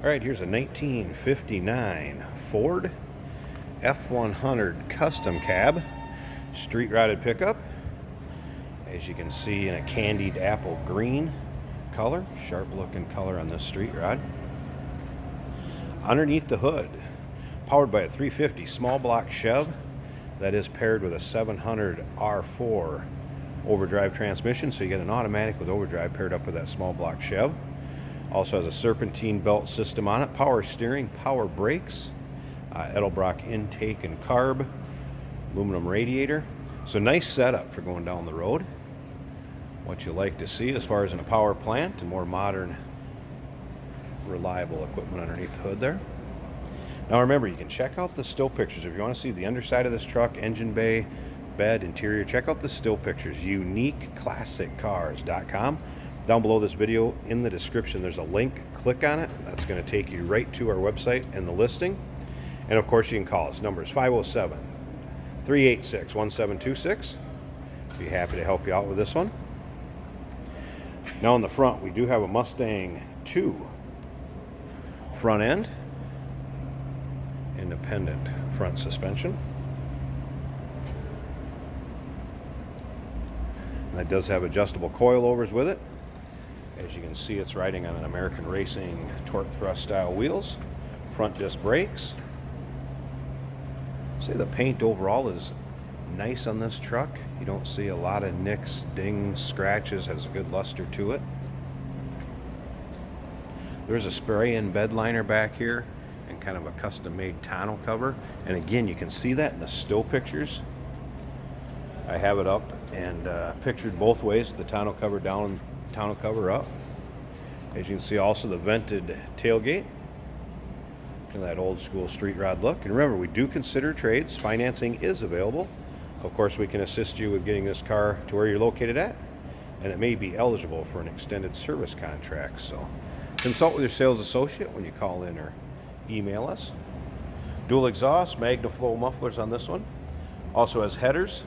All right, here's a 1959 Ford F100 custom cab, street rotted pickup. As you can see, in a candied apple green color, sharp looking color on this street rod. Underneath the hood, powered by a 350 small block Chev that is paired with a 700 R4 overdrive transmission, so you get an automatic with overdrive paired up with that small block Chev. Also has a serpentine belt system on it, power steering, power brakes, Edelbrock intake and carb, aluminum radiator. So nice setup for going down the road. What you like to see as far as in a power plant and more modern, reliable equipment underneath the hood there. Now remember, you can check out the still pictures. If you want to see the underside of this truck, engine bay, bed, interior, check out the still pictures, uniqueclassiccars.com. Down below this video in the description there's a link. Click on it. That's going to take you right to our website and the listing. And of course you can call us. Number is 507-386-1726. Be happy to help you out with this one. Now in the front we do have a Mustang 2 front end, independent front suspension. And that does have adjustable coilovers with it. As you can see, it's riding on an American Racing torque thrust style wheels, front disc brakes. I'd say the paint overall is nice on this truck. You don't see a lot of nicks, dings, scratches, has a good luster to it. There's a spray-in bed liner back here and kind of a custom-made tonneau cover. And again, you can see that in the still pictures. I have it up and pictured both ways, the tonneau cover down, tonneau cover up. As you can see, also the vented tailgate and that old school street rod look. And remember, we do consider trades. Financing is available. Of course, we can assist you with getting this car to where you're located at, and it may be eligible for an extended service contract. So consult with your sales associate when you call in or email us. Dual exhaust, MagnaFlow mufflers on this one. Also has headers.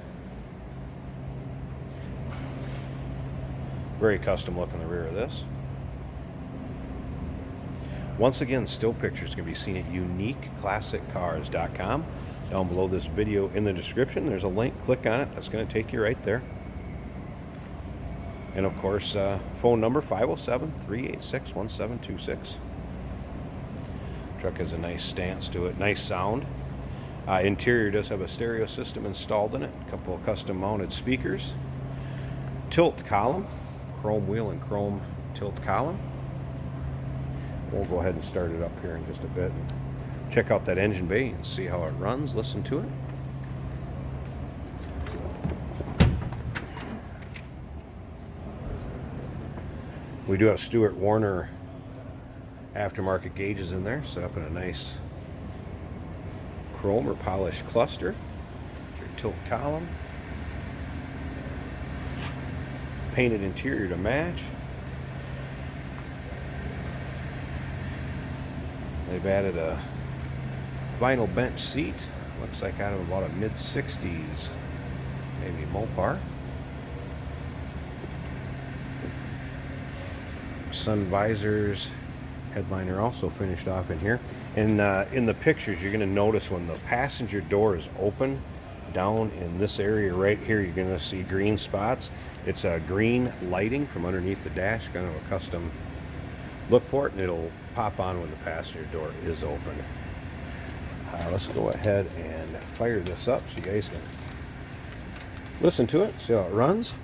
Very custom look in the rear of this. Once again, still pictures can be seen at uniqueclassiccars.com. Down below this video in the description, there's a link. Click on it. That's going to take you right there. And of course, phone number 507-386-1726. Truck has a nice stance to it, nice sound. Interior does have a stereo system installed in it, a couple of custom mounted speakers, tilt column, chrome wheel and chrome tilt column. We'll go ahead and start it up here in just a bit and check out that engine bay and see how it runs, listen to it. We do have Stewart Warner aftermarket gauges in there, set up in a nice chrome or polished cluster. Your tilt column. Painted interior to match. They've added a vinyl bench seat. Looks like out of about a mid-60s, maybe Mopar. Sun visors, headliner also finished off in here. And in the pictures, you're going to notice when the passenger door is open, down in this area right here, you're going to see green spots. It's a green lighting from underneath the dash, kind of a custom look for it, and it'll pop on when the passenger door is open. Let's go ahead and fire this up so you guys can listen to it, see how it runs.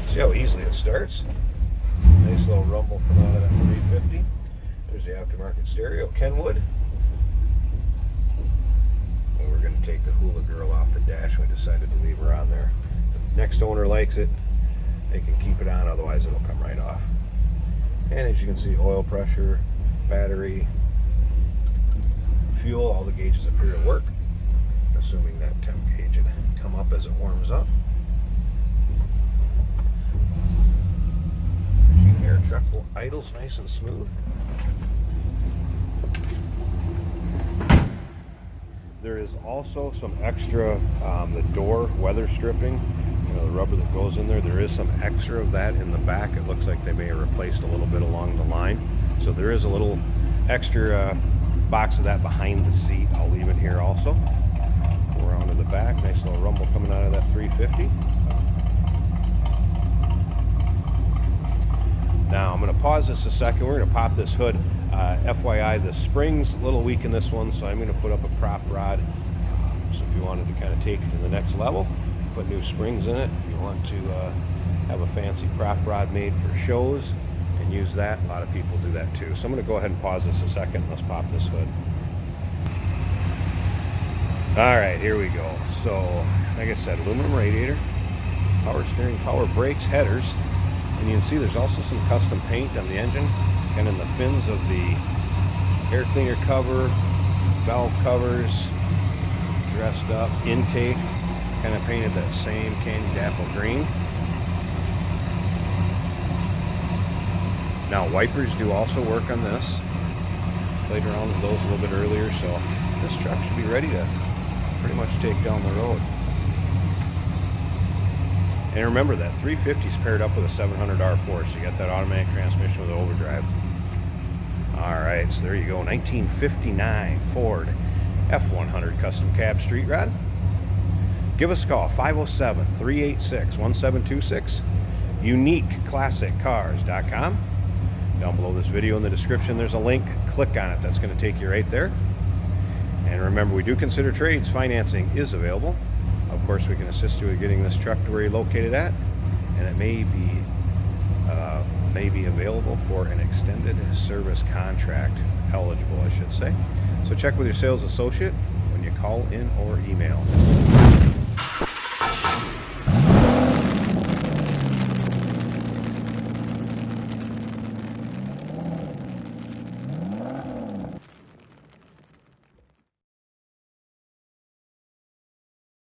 See how easily it starts. Nice little rumble coming out of that 350. There's the aftermarket stereo, Kenwood. And we're going to take the Hula Girl off the dash. We decided to leave her on there. The next owner likes it, they can keep it on, otherwise it'll come right off. And as you can see, oil pressure, battery, fuel, all the gauges appear to work, assuming that temp gauge will come up as it warms up. Air truck idles nice and smooth. There is also some extra, the door weather stripping the rubber that goes in there. There is some extra of that in the back. It looks like they may have replaced a little bit along the line. So there is a little extra box of that behind the seat. I'll leave it here also. We're onto the back. Nice little rumble coming out of that 350. Now I'm going to pause this a second. We're going to pop this hood. FYI, the spring's a little weak in this one, so I'm going to put up a prop rod. So if you wanted to kind of take it to the next level, put new springs in it. If you want to have a fancy prop rod made for shows and use that, a lot of people do that too. So I'm going to go ahead and pause this a second. Let's pop this hood. All right, here we go. So, like I said, aluminum radiator, power steering, power brakes, headers. And you can see there's also some custom paint on the engine and in the fins of the air cleaner cover, valve covers, dressed up, intake, kind of painted that same candied apple green. Now wipers do also work on this. Played around with those a little bit earlier, so this truck should be ready to pretty much take down the road. And remember that 350 is paired up with a 700 R4, so you got that automatic transmission with overdrive. All right, so there you go, 1959 Ford F100 custom cab street rod. Give us a call, 507-386-1726, uniqueclassiccars.com. Down below this video in the description, there's a link. Click on it. That's going to take you right there. And remember, we do consider trades. Financing is available. Of course, we can assist you with getting this truck to where you're located at, and it may be available for an extended service contract, eligible, I should say. So check with your sales associate when you call in or email.